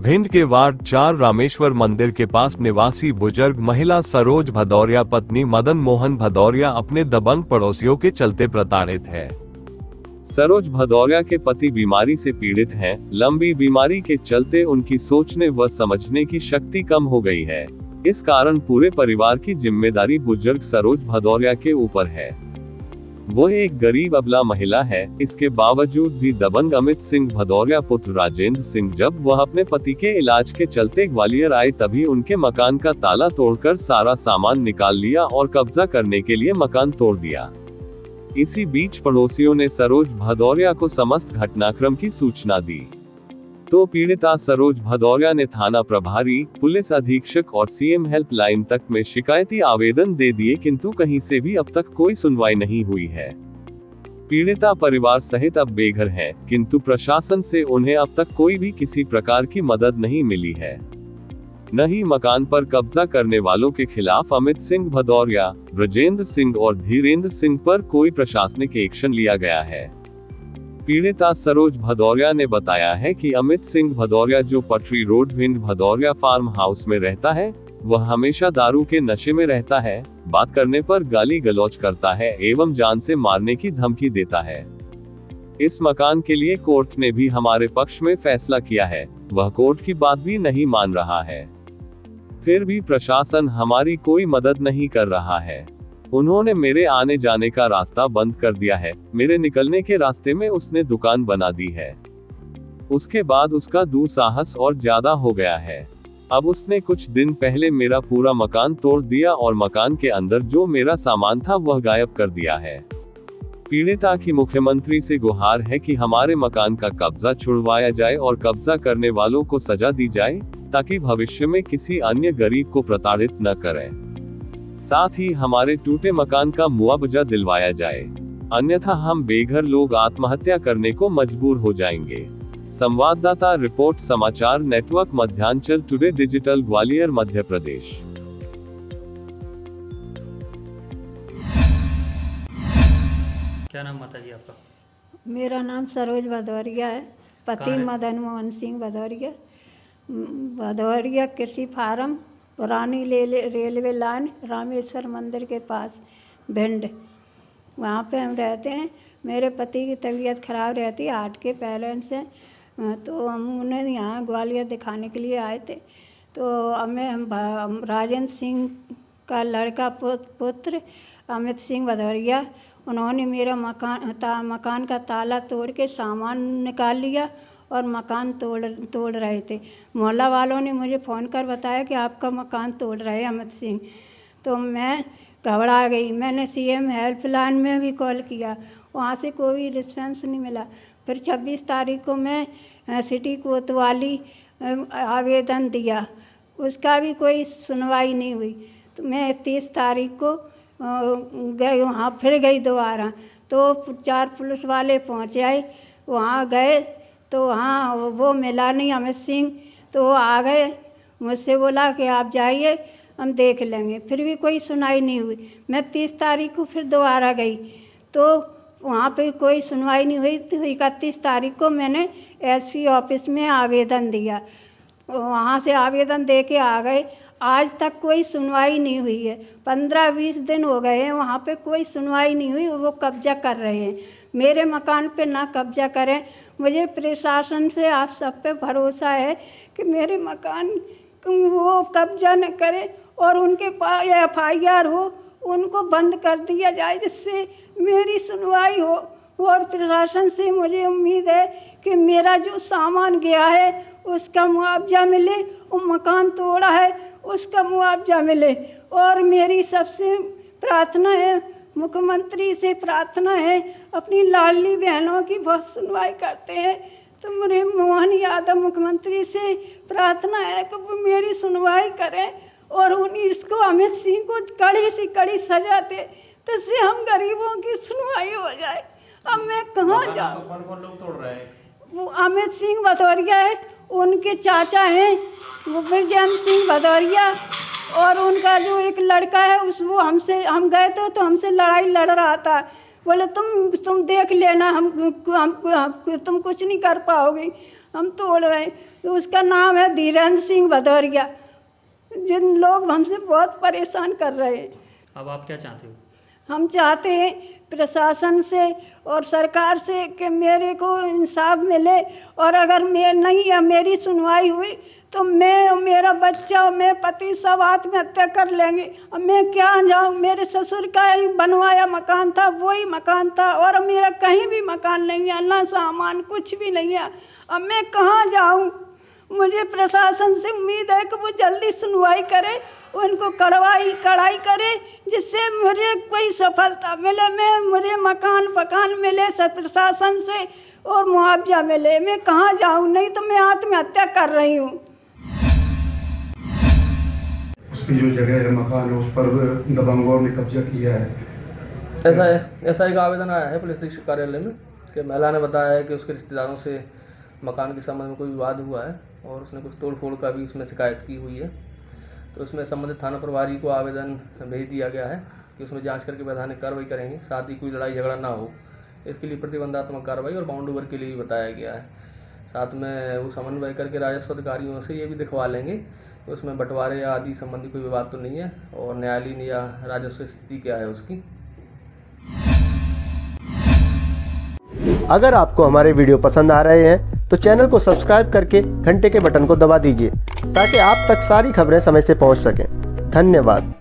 भिंड के वार्ड 4 रामेश्वर मंदिर के पास निवासी बुजुर्ग महिला सरोज भदौरिया पत्नी मदन मोहन भदौरिया अपने दबंग पड़ोसियों के चलते प्रताड़ित है। सरोज भदौरिया के पति बीमारी से पीड़ित हैं। लंबी बीमारी के चलते उनकी सोचने व समझने की शक्ति कम हो गई है। इस कारण पूरे परिवार की जिम्मेदारी बुजुर्ग सरोज भदौरिया के ऊपर है। वो एक गरीब अबला महिला है। इसके बावजूद भी दबंग अमित सिंह भदौरिया पुत्र राजेंद्र सिंह जब वह अपने पति के इलाज के चलते ग्वालियर आए तभी उनके मकान का ताला तोड़कर सारा सामान निकाल लिया और कब्जा करने के लिए मकान तोड़ दिया। इसी बीच पड़ोसियों ने सरोज भदौरिया को समस्त घटनाक्रम की सूचना दी तो पीड़िता सरोज भदौरिया ने थाना प्रभारी, पुलिस अधीक्षक और सीएम हेल्पलाइन तक में शिकायती आवेदन दे दिए, किंतु कहीं से भी अब तक कोई सुनवाई नहीं हुई है। पीड़िता परिवार सहित अब बेघर हैं, किंतु प्रशासन से उन्हें अब तक कोई भी किसी प्रकार की मदद नहीं मिली है। न ही मकान पर कब्जा करने वालों के खिलाफ अमित सिंह भदौरिया, ब्रजेंद्र सिंह और धीरेन्द्र सिंह पर कोई प्रशासनिक एक्शन लिया गया है। पीड़िता सरोज भदौरिया ने बताया है कि अमित सिंह भदौरिया जो पटरी road Bhind Bhadauria farm house में रहता है, वह हमेशा दारू के नशे में रहता है, बात करने पर गाली गलौज करता है एवं जान से मारने की धमकी देता है। इस मकान के लिए कोर्ट ने भी हमारे पक्ष में फैसला किया है, वह कोर्ट की बात भी नहीं मान रहा है। फिर भी प्रशासन हमारी कोई मदद नहीं कर रहा है। उन्होंने मेरे आने जाने का रास्ता बंद कर दिया है। मेरे निकलने के रास्ते में उसने दुकान बना दी है। उसके बाद उसका दुस्साहस और ज्यादा हो गया है। अब उसने कुछ दिन पहले मेरा पूरा मकान तोड़ दिया और मकान के अंदर जो मेरा सामान था वह गायब कर दिया है। पीड़िता की मुख्यमंत्री से गुहार है कि हमारे मकान का कब्जा छुड़वाया जाए और कब्जा करने वालों को सजा दी जाए, ताकि भविष्य में किसी अन्य गरीब को प्रताड़ित न करें। साथ ही हमारे टूटे मकान का मुआवजा दिलवाया जाए, अन्यथा हम बेघर लोग आत्महत्या करने को मजबूर हो जाएंगे। संवाददाता रिपोर्ट, समाचार network Madhyanchal today digital, Gwalior, Madhya Pradesh. क्या नाम माता जी आपका? मेरा नाम सरोज भदौरिया है। पति मदन मोहन सिंह भदौरिया, भदौरिया कृषि फार्म, पुरानी रेलवे लाइन, रामेश्वर मंदिर के पास, भिंड। वहाँ पे हम रहते हैं। मेरे पति की तबीयत खराब रहती है, हार्ट के पैलेन से, तो हम उन्हें यहाँ ग्वालियर दिखाने के लिए आए थे। तो हम राजेंद्र सिंह का लड़का पुत्र अमित सिंह भदौरिया, उन्होंने मेरा मकान का ताला तोड़ के सामान निकाल लिया और मकान तोड़ रहे थे। मोहल्ला वालों ने मुझे फ़ोन कर बताया कि आपका मकान तोड़ रहे हैं अमित सिंह। तो मैं घबरा गई। मैंने सीएम हेल्पलाइन में भी कॉल किया, वहाँ से कोई रिस्पॉन्स नहीं मिला। फिर 26 तारीख को मैं सिटी कोतवाली आवेदन दिया, उसका भी कोई सुनवाई नहीं हुई। तो मैं 30 तारीख को गई, वहाँ फिर गई दोबारा, तो 4 पुलिस वाले पहुँच आए। वहाँ गए तो वहाँ वो मिला नहीं अमित सिंह, तो वो आ गए। मुझसे बोला कि आप जाइए, हम देख लेंगे। फिर भी कोई सुनाई नहीं हुई। मैं 30 तारीख को फिर दोबारा गई, तो वहाँ पे कोई सुनवाई नहीं हुई। तो 31 तारीख को मैंने एसपी ऑफिस में आवेदन दिया, वहाँ से आवेदन दे के आ गए। आज तक कोई सुनवाई नहीं हुई है। 15-20 दिन हो गए हैं, वहाँ पे कोई सुनवाई नहीं हुई। वो कब्जा कर रहे हैं। मेरे मकान पे ना कब्जा करें। मुझे प्रशासन से आप सब पे भरोसा है कि मेरे मकान वो कब्जा न करे और उनके पास FIR हो, उनको बंद कर दिया जाए, जिससे मेरी सुनवाई हो। और प्रशासन से मुझे उम्मीद है कि मेरा जो सामान गया है उसका मुआवजा मिले, और मकान तोड़ा है उसका मुआवजा मिले। और मेरी सबसे प्रार्थना है, मुख्यमंत्री से प्रार्थना है, अपनी लाडली बहनों की बहुत सुनवाई करते हैं, तो मेरे मोहन यादव मुख्यमंत्री से प्रार्थना है कि वो मेरी सुनवाई करें और इसको अमित सिंह को कड़ी से कड़ी सजा दे, जिससे हम गरीबों की सुनवाई हो जाए। अब मैं कहाँ जाऊँ? कौन लोग तोड़ रहे हैं? वो अमित सिंह भदौरिया है, उनके चाचा हैं वो ब्रजेंद्र सिंह भदौरिया, और उनका जो एक लड़का है हम गए तो हमसे लड़ाई लड़ रहा था। बोले तुम देख लेना, हम तुम कुछ नहीं कर पाओगे, हम तोड़ रहे हैं। उसका नाम है धीरेन्द्र सिंह भदौरिया। जिन लोग हमसे बहुत परेशान कर रहे हैं। अब आप क्या चाहते हो? हम चाहते हैं प्रशासन से और सरकार से कि मेरे को इंसाफ मिले, और अगर मेरी सुनवाई हुई तो मैं और मेरा बच्चा और मेरे पति सब आत्महत्या कर लेंगे। अब मैं क्या जाऊँ, मेरे ससुर का ही बनवाया मकान था, वही मकान था, और मेरा कहीं भी मकान नहीं है, ना सामान कुछ भी नहीं है। अब मैं कहाँ जाऊँ? मुझे प्रशासन से उम्मीद है कि वो जल्दी सुनवाई करे, उनको कड़ाई करे, जिससे मुझे कोई सफलता मिले, मुझे मकान मिले प्रशासन से और मुआवजा मिले। मैं कहाँ जाऊँ? नहीं तो मैं आत्महत्या कर रही हूँ। उसकी जो जगह है, मकान है, उस पर दबंगों ने कब्जा किया है। ऐसा एक आवेदन आया है पुलिस अधीक्षक कार्यालय में कि महिला ने बताया है कि उसके रिश्तेदारों से मकान के संबंध में कोई विवाद हुआ है और उसने कुछ तोड़फोड़ का भी उसमें शिकायत की हुई है। तो उसमें संबंधित थाना प्रभारी को आवेदन भेज दिया गया है कि उसमें जांच करके वैधानिक कार्रवाई करेंगे, साथ ही कोई लड़ाई झगड़ा ना हो, इसके लिए प्रतिबंधात्मक कार्रवाई और बाउंड ओवर के लिए भी बताया गया है। साथ में वो समन्वय करके राजस्व अधिकारियों से ये भी दिखवा लेंगे कि उसमें बंटवारे या आदि संबंधी कोई विवाद तो नहीं है और न्यायालयीन या राजस्व स्थिति क्या है उसकी। अगर आपको हमारे वीडियो पसंद आ रहे हैं तो चैनल को सब्सक्राइब करके घंटे के बटन को दबा दीजिए ताकि आप तक सारी खबरें समय से पहुंच सकें। धन्यवाद।